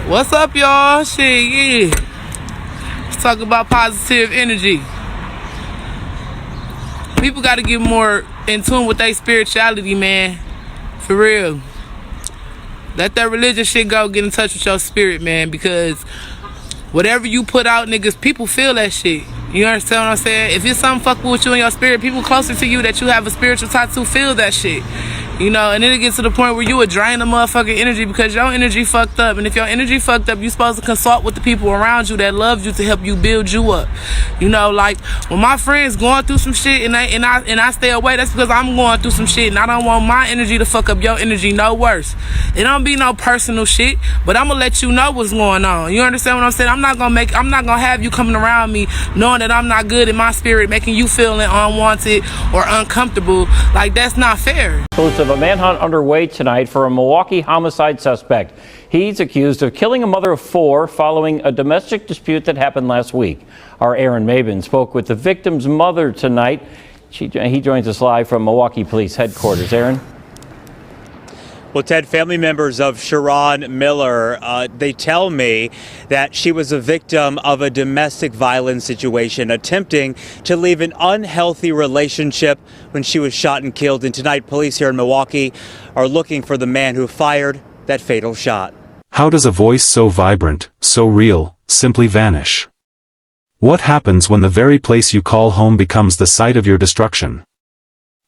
What's up, y'all? Shit, yeah. Let's talk about positive energy. People got to get more in tune with their spirituality, man. For real. Let that religious shit go. Get in touch with your spirit, man. Because whatever you put out, niggas, people feel that shit. You understand what I'm saying? If it's something fuckable with you and your spirit, people closer to you that you have a spiritual tattoo feel that shit. You know, and then it gets to the point where you would drain the motherfucking energy because your energy fucked up. And if your energy fucked up, you supposed to consult with the people around you that love you to help you build you up. You know, like when my friends going through some shit and I stay away, that's because I'm going through some shit and I don't want my energy to fuck up your energy no worse. It don't be no personal shit, but I'm gonna let you know what's going on. You understand what I'm saying? I'm not gonna have you coming around me knowing that I'm not good in my spirit, making you feeling unwanted or uncomfortable. Like, that's not fair. Of a manhunt underway tonight for a Milwaukee homicide suspect. He's accused of killing a mother of four following a domestic dispute that happened last week. Our Aaron Maben spoke with the victim's mother tonight. He joins us live from Milwaukee Police Headquarters. Aaron? Well, Ted, family members of Cherron Miller, they tell me that she was a victim of a domestic violence situation, attempting to leave an unhealthy relationship when she was shot and killed. And tonight, police here in Milwaukee are looking for the man who fired that fatal shot. How does a voice so vibrant, so real, simply vanish? What happens when the very place you call home becomes the site of your destruction?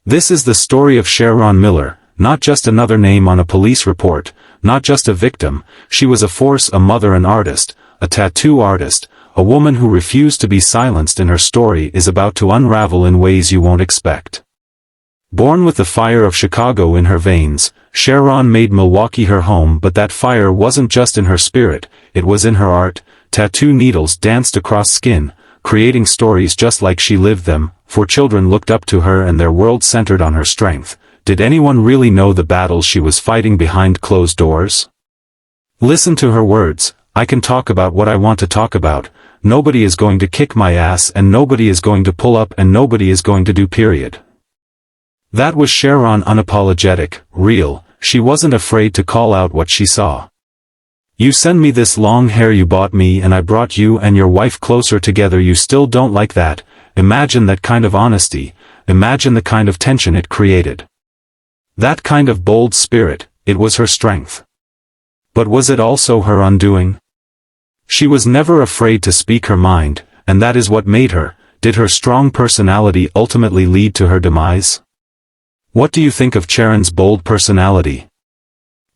This is the story of Cherron Miller. Not just another name on a police report, not just a victim. She was a force, a mother, an artist, a tattoo artist, a woman who refused to be silenced, and her story is about to unravel in ways you won't expect. Born with the fire of Chicago in her veins, Cherron made Milwaukee her home, but that fire wasn't just in her spirit, it was in her art. Tattoo needles danced across skin, creating stories just like she lived them, for children looked up to her and their world centered on her strength. Did anyone really know the battles she was fighting behind closed doors? Listen to her words. I can talk about what I want to talk about. Nobody is going to kick my ass, and nobody is going to pull up, and nobody is going to do period. That was Cherron, unapologetic, real. She wasn't afraid to call out what she saw. You send me this long hair you bought me and I brought you and your wife closer together. You still don't like that? Imagine that kind of honesty. Imagine the kind of tension it created. That kind of bold spirit, it was her strength. But was it also her undoing? She was never afraid to speak her mind, and that is what made her. Did her strong personality ultimately lead to her demise? What do you think of Cherron's bold personality?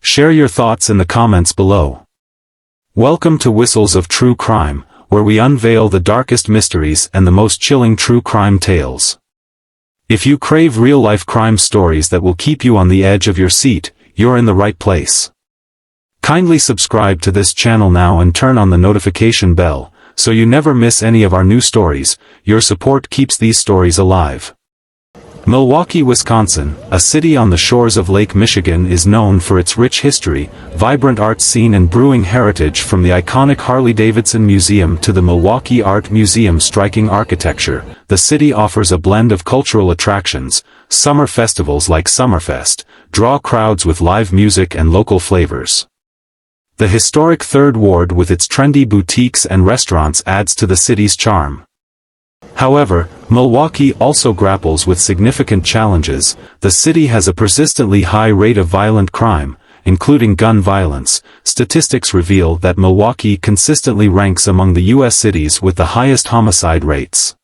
Share your thoughts in the comments below. Welcome to Whistles of True Crime, where we unveil the darkest mysteries and the most chilling true crime tales. If you crave real-life crime stories that will keep you on the edge of your seat, you're in the right place. Kindly subscribe to this channel now and turn on the notification bell, so you never miss any of our new stories. Your support keeps these stories alive. Milwaukee, Wisconsin, a city on the shores of Lake Michigan, is known for its rich history, vibrant art scene and brewing heritage. From the iconic Harley-Davidson Museum to the Milwaukee Art Museum's striking architecture, the city offers a blend of cultural attractions. Summer festivals like Summerfest draw crowds with live music and local flavors. The historic Third Ward with its trendy boutiques and restaurants adds to the city's charm. However, Milwaukee also grapples with significant challenges. The city has a persistently high rate of violent crime, including gun violence. Statistics reveal that Milwaukee consistently ranks among the U.S. cities with the highest homicide rates.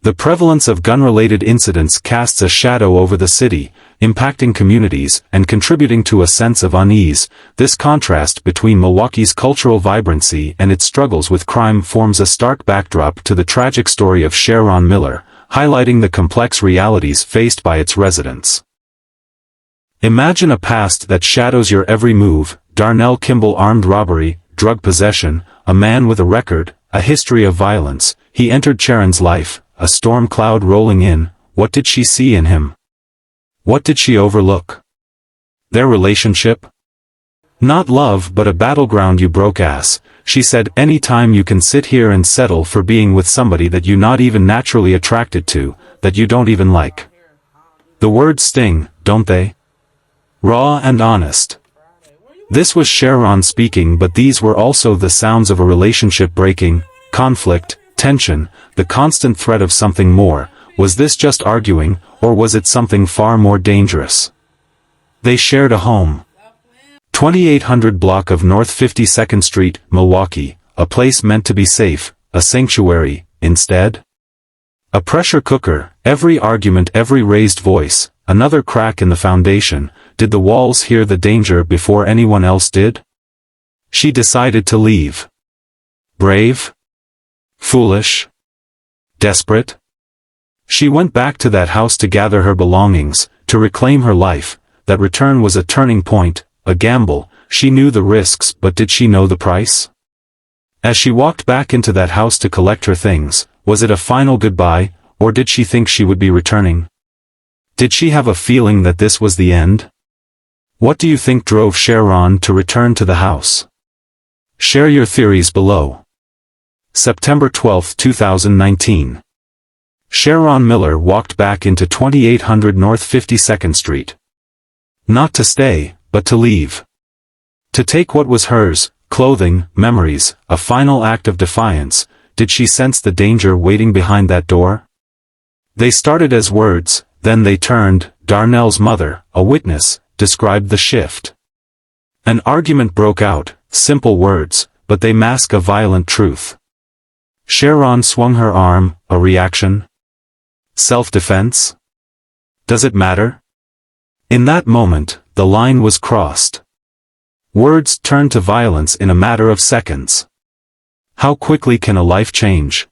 The prevalence of gun-related incidents casts a shadow over the city, impacting communities and contributing to a sense of unease. This contrast between Milwaukee's cultural vibrancy and its struggles with crime forms a stark backdrop to the tragic story of Cherron Miller, highlighting the complex realities faced by its residents. Imagine a past that shadows your every move. Darnell Kimball, armed robbery, drug possession, a man with a record, a history of violence. He entered Cherron's life, a storm cloud rolling in. What did she see in him? What did she overlook? Their relationship? Not love, but a battleground. You broke ass, she said. Anytime you can sit here and settle for being with somebody that you're not even naturally attracted to, that you don't even like. The words sting, don't they? Raw and honest. This was Cherron speaking, but these were also the sounds of a relationship breaking, conflict, tension, the constant threat of something more. Was this just arguing, or was it something far more dangerous? They shared a home. 2800 block of North 52nd Street, Milwaukee, a place meant to be safe, a sanctuary, instead? A pressure cooker, every argument, every raised voice, another crack in the foundation. Did the walls hear the danger before anyone else did? She decided to leave. Brave? Foolish? Desperate? She went back to that house to gather her belongings, to reclaim her life. That return was a turning point, a gamble. She knew the risks, but did she know the price? As she walked back into that house to collect her things, was it a final goodbye, or did she think she would be returning? Did she have a feeling that this was the end? What do you think drove Cherron to return to the house? Share your theories below. September 12, 2019. Cherron Miller walked back into 2800 North 52nd Street. Not to stay, but to leave. To take what was hers, clothing, memories, a final act of defiance. Did she sense the danger waiting behind that door? They started as words, then they turned. Darnell's mother, a witness, described the shift. An argument broke out, simple words, but they mask a violent truth. Cherron swung her arm, a reaction? Self-defense? Does it matter? In that moment, the line was crossed. Words turned to violence in a matter of seconds. How quickly can a life change?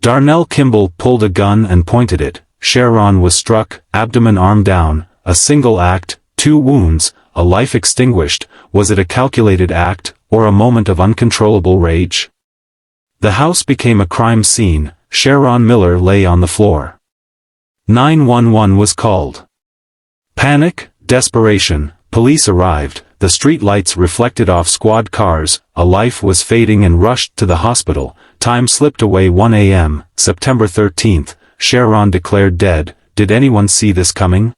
Darnell Kimball pulled a gun and pointed it. Cherron was struck, abdomen, arm down. A single act, 2 wounds, a life extinguished. Was it a calculated act, or a moment of uncontrollable rage? The house became a crime scene. Cherron Miller lay on the floor. 911 was called. Panic, desperation, police arrived. The street lights reflected off squad cars. A life was fading and rushed to the hospital. Time slipped away. 1 a.m., September 13th. Cherron declared dead. Did anyone see this coming?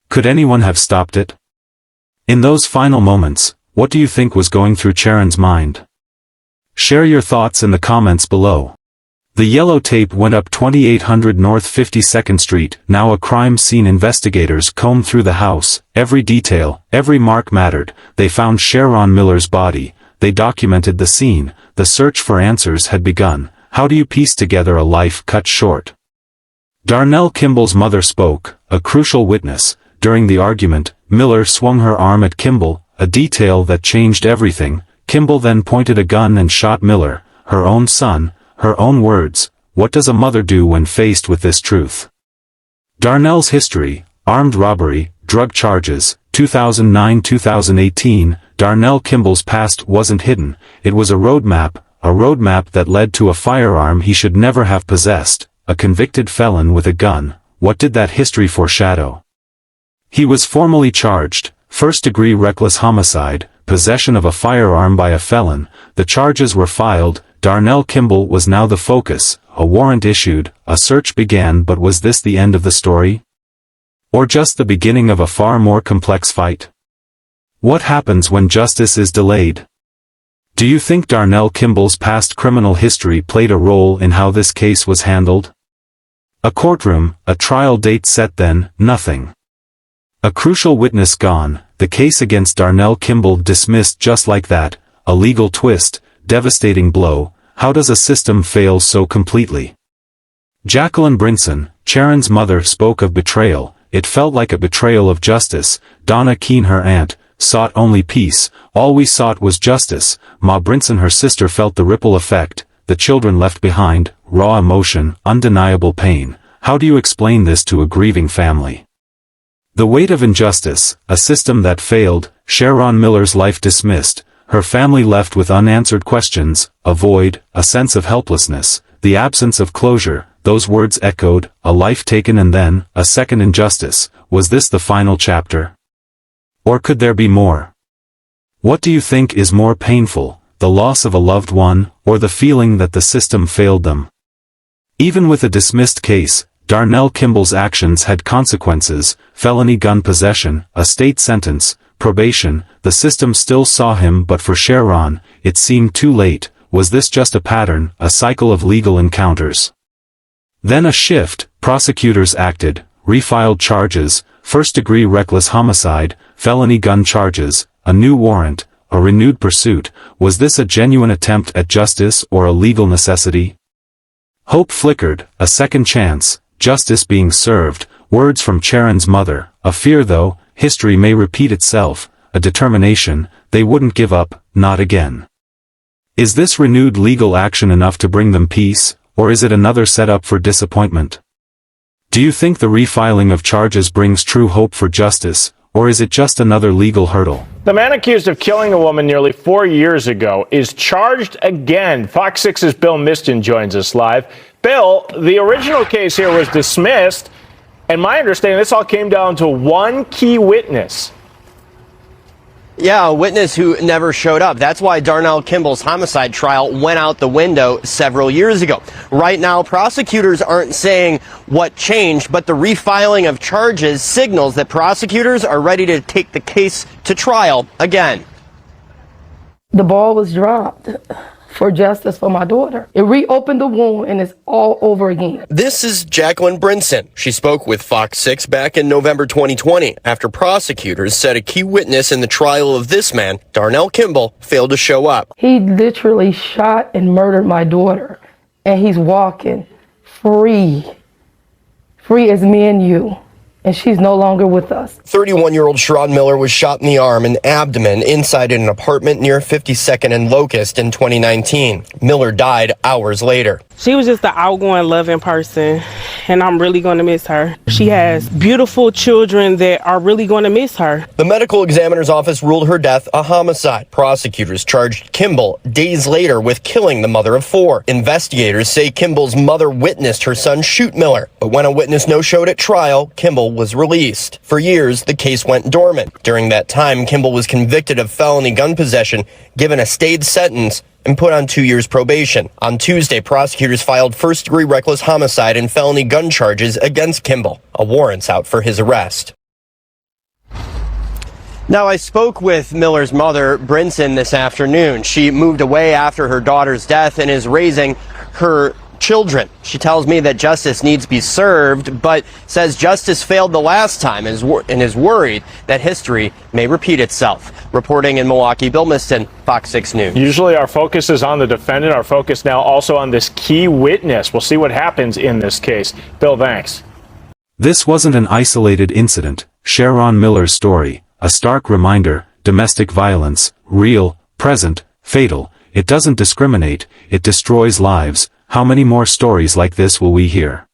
Could anyone have stopped it? In those final moments, what do you think was going through Cherron's mind? Share your thoughts in the comments below. The yellow tape went up 2800 North 52nd Street. Now a crime scene. Investigators combed through the house. Every detail, every mark mattered. They found Cherron Miller's body. They documented the scene. The search for answers had begun. How do you piece together a life cut short? Darnell Kimball's mother spoke, a crucial witness. During the argument, Miller swung her arm at Kimball, a detail that changed everything. Kimball then pointed a gun and shot Miller, her own son. Her own words. What does a mother do when faced with this truth? Darnell's history: armed robbery, drug charges, 2009-2018. Darnell Kimball's past wasn't hidden. It was a roadmap that led to a firearm he should never have possessed, a convicted felon with a gun. What did that history foreshadow? He was formally charged, first-degree reckless homicide, possession of a firearm by a felon. The charges were filed. Darnell Kimball was now the focus. A warrant issued, a search began. But was this the end of the story? Or just the beginning of a far more complex fight? What happens when justice is delayed? Do you think Darnell Kimball's past criminal history played a role in how this case was handled? A courtroom, a trial date set, then nothing. A crucial witness gone, the case against Darnell Kimball dismissed just like that. A legal twist, devastating blow. How does a system fail so completely? Jacqueline Brinson, Cherron's mother, spoke of betrayal. It felt like a betrayal of justice. Donna Keene, her aunt, sought only peace. All we sought was justice. Ma Brinson, her sister, felt the ripple effect. The children left behind, raw emotion, undeniable pain. How do you explain this to a grieving family? The weight of injustice, a system that failed. Cherron Miller's life dismissed. Her family left with unanswered questions, a void, a sense of helplessness, the absence of closure. Those words echoed, a life taken and then, a second injustice. Was this the final chapter? Or could there be more? What do you think is more painful, the loss of a loved one, or the feeling that the system failed them? Even with a dismissed case, Darnell Kimball's actions had consequences: felony gun possession, a state sentence, probation, the system still saw him, but for Cherron, it seemed too late. Was this just a pattern, a cycle of legal encounters? Then a shift, prosecutors acted, refiled charges, first-degree reckless homicide, felony gun charges, a new warrant, a renewed pursuit. Was this a genuine attempt at justice or a legal necessity? Hope flickered, a second chance, justice being served, words from Cherron's mother, a fear though, history may repeat itself, a determination, they wouldn't give up, not again. Is this renewed legal action enough to bring them peace, or is it another setup for disappointment? Do you think the refiling of charges brings true hope for justice, or is it just another legal hurdle? The man accused of killing a woman nearly 4 years ago is charged again. Fox 6's Bill Miston joins us live. Bill, the original case here was dismissed, and my understanding, this all came down to one key witness. Yeah, a witness who never showed up. That's why Darnell Kimball's homicide trial went out the window several years ago. Right now, prosecutors aren't saying what changed, but the refiling of charges signals that prosecutors are ready to take the case to trial again. The ball was dropped for justice for my daughter. It reopened the wound and it's all over again. This is Jacqueline Brinson. She spoke with Fox 6 back in November 2020 after prosecutors said a key witness in the trial of this man, Darnell Kimball, failed to show up. He literally shot and murdered my daughter, and he's walking free as me and you. And she's no longer with us. 31-year-old Cherron Miller was shot in the arm and abdomen inside an apartment near 52nd and Locust in 2019. Miller died hours later. She was just an outgoing, loving person, and I'm really going to miss her. She has beautiful children that are really going to miss her. The medical examiner's office ruled her death a homicide. Prosecutors charged Kimball days later with killing the mother of 4. Investigators say Kimball's mother witnessed her son shoot Miller, but when a witness no-showed at trial, Kimball was released. For years, the case went dormant. During that time, Kimball was convicted of felony gun possession, given a stayed sentence, and put on 2 years probation. On Tuesday, prosecutors filed first-degree reckless homicide and felony gun charges against Kimball. A warrant's out for his arrest. Now, I spoke with Miller's mother, Brinson, this afternoon. She moved away after her daughter's death and is raising her children. She tells me that justice needs to be served, but says justice failed the last time and is worried that history may repeat itself. Reporting in Milwaukee, Bill Miston, Fox 6 News. Usually our focus is on the defendant. Our focus now also on this key witness. We'll see what happens in this case. Bill, thanks. This wasn't an isolated incident. Cherron Miller's story, a stark reminder, domestic violence, real, present, fatal. It doesn't discriminate, it destroys lives. How many more stories like this will we hear?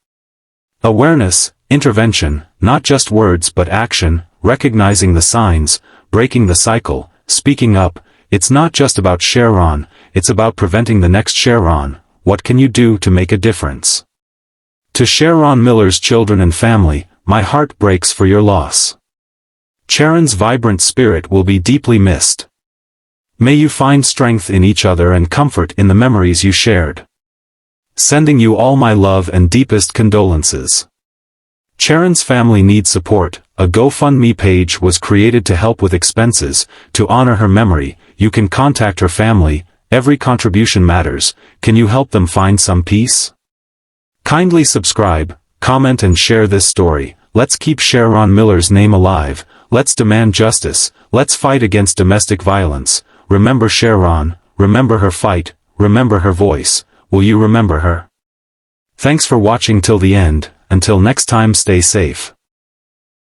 Awareness, intervention, not just words but action, recognizing the signs, breaking the cycle, speaking up. It's not just about Cherron, it's about preventing the next Cherron. What can you do to make a difference? To Cherron Miller's children and family, my heart breaks for your loss. Cherron's vibrant spirit will be deeply missed. May you find strength in each other and comfort in the memories you shared. Sending you all my love and deepest condolences. Cherron's family needs support. A GoFundMe page was created to help with expenses. To honor her memory, you can contact her family. Every contribution matters. Can you help them find some peace? Kindly subscribe, comment and share this story. Let's keep Cherron Miller's name alive. Let's demand justice. Let's fight against domestic violence. Remember Cherron, remember her fight, remember her voice. Will you remember her? Thanks for watching till the end. Until next time, stay safe.